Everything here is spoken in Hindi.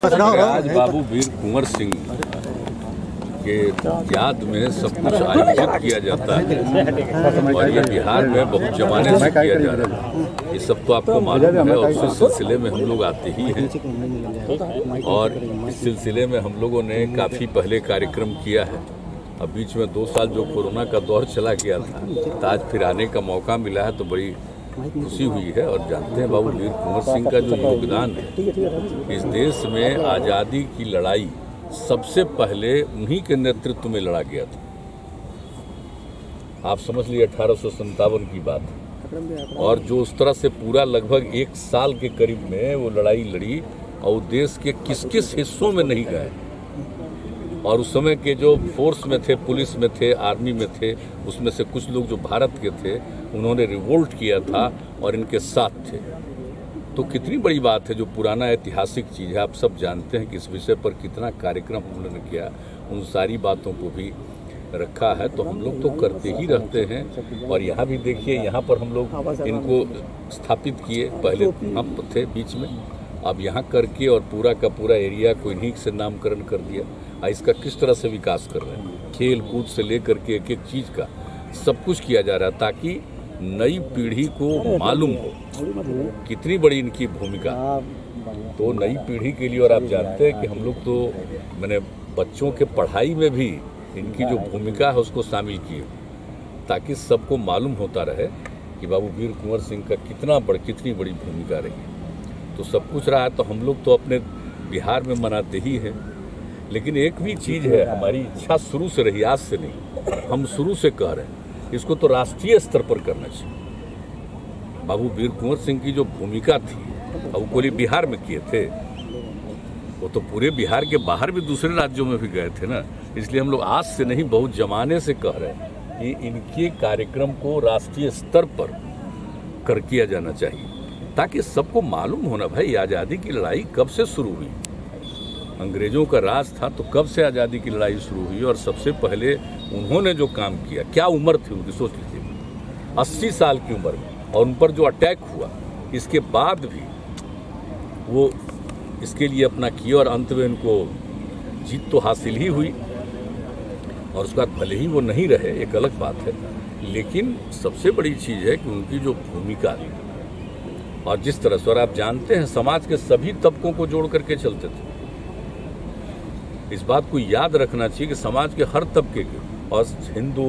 आज बाबू वीर कुंवर सिंह के याद में सब कुछ आयोजित किया जाता है और ये बिहार में बहुत जमाने से किया जा रहा है। ये सब तो आपको मालूम है और उसी सिलसिले में हम लोग आते ही हैं और इस सिलसिले में हम लोगों ने काफ़ी पहले कार्यक्रम किया है। अब बीच में 2 साल जो कोरोना का दौर चला गया था तो आज फिर आने का मौका मिला है तो बड़ी खुशी हुई है। और जानते हैं बाबू वीर कुंवर सिंह का जो योगदान है इस देश में आज़ादी की लड़ाई सबसे पहले उन्हीं के नेतृत्व में लड़ा गया था। आप समझ लीजिए 1857 की बात और जो उस तरह से पूरा लगभग 1 साल के करीब में वो लड़ाई लड़ी और देश के किस किस हिस्सों में नहीं गए और उस समय के जो फोर्स में थे, पुलिस में थे, आर्मी में थे, उसमें से कुछ लोग जो भारत के थे उन्होंने रिवोल्ट किया था और इनके साथ थे। तो कितनी बड़ी बात है, जो पुराना ऐतिहासिक चीज़ है। आप सब जानते हैं कि इस विषय पर कितना कार्यक्रम हम लोगों ने किया, उन सारी बातों को भी रखा है। तो हम लोग तो करते ही रहते हैं और यहाँ भी देखिए, यहाँ पर हम लोग इनको स्थापित किए। पहले हम थे बीच में, अब यहाँ करके और पूरा का पूरा एरिया को इन्हीं से नामकरण कर दिया। इसका किस तरह से विकास कर रहे हैं, खेल कूद से लेकर के एक एक चीज़ का सब कुछ किया जा रहा है ताकि नई पीढ़ी को मालूम हो कितनी बड़ी इनकी भूमिका। तो नई पीढ़ी के लिए, और आप जानते हैं कि हम लोग तो मैंने बच्चों के पढ़ाई में भी इनकी जो भूमिका है उसको शामिल किए ताकि सबको मालूम होता रहे कि बाबू वीर कुंवर सिंह का कितनी बड़ी भूमिका रही। तो सब कुछ रहा है तो हम लोग तो अपने बिहार में मनाते ही हैं। लेकिन एक भी चीज़ है, हमारी इच्छा शुरू से रही, आज से नहीं, हम शुरू से कह रहे हैं इसको तो राष्ट्रीय स्तर पर करना चाहिए। बाबू वीर कुंवर सिंह की जो भूमिका थी वो कोई बिहार में किए थे, वो तो पूरे बिहार के बाहर भी दूसरे राज्यों में भी गए थे ना। इसलिए हम लोग आज से नहीं, बहुत जमाने से कह रहे हैं कि इनके कार्यक्रम को राष्ट्रीय स्तर पर किया जाना चाहिए ताकि सबको मालूम होना भाई आज़ादी की लड़ाई कब से शुरू हुई। अंग्रेजों का राज था तो कब से आज़ादी की लड़ाई शुरू हुई और सबसे पहले उन्होंने जो काम किया, क्या उम्र थी उनकी, सोच लीजिए 80 साल की उम्र में, और उन पर जो अटैक हुआ इसके बाद भी वो इसके लिए अपना किया और अंत में उनको जीत तो हासिल ही हुई। और उसके बाद भले ही वो नहीं रहे, एक अलग बात है, लेकिन सबसे बड़ी चीज़ है कि उनकी जो भूमिका थी और जिस तरह से, और आप जानते हैं समाज के सभी तबकों को जोड़ करके चलते थे। इस बात को याद रखना चाहिए कि समाज के हर तबके के, और हिंदू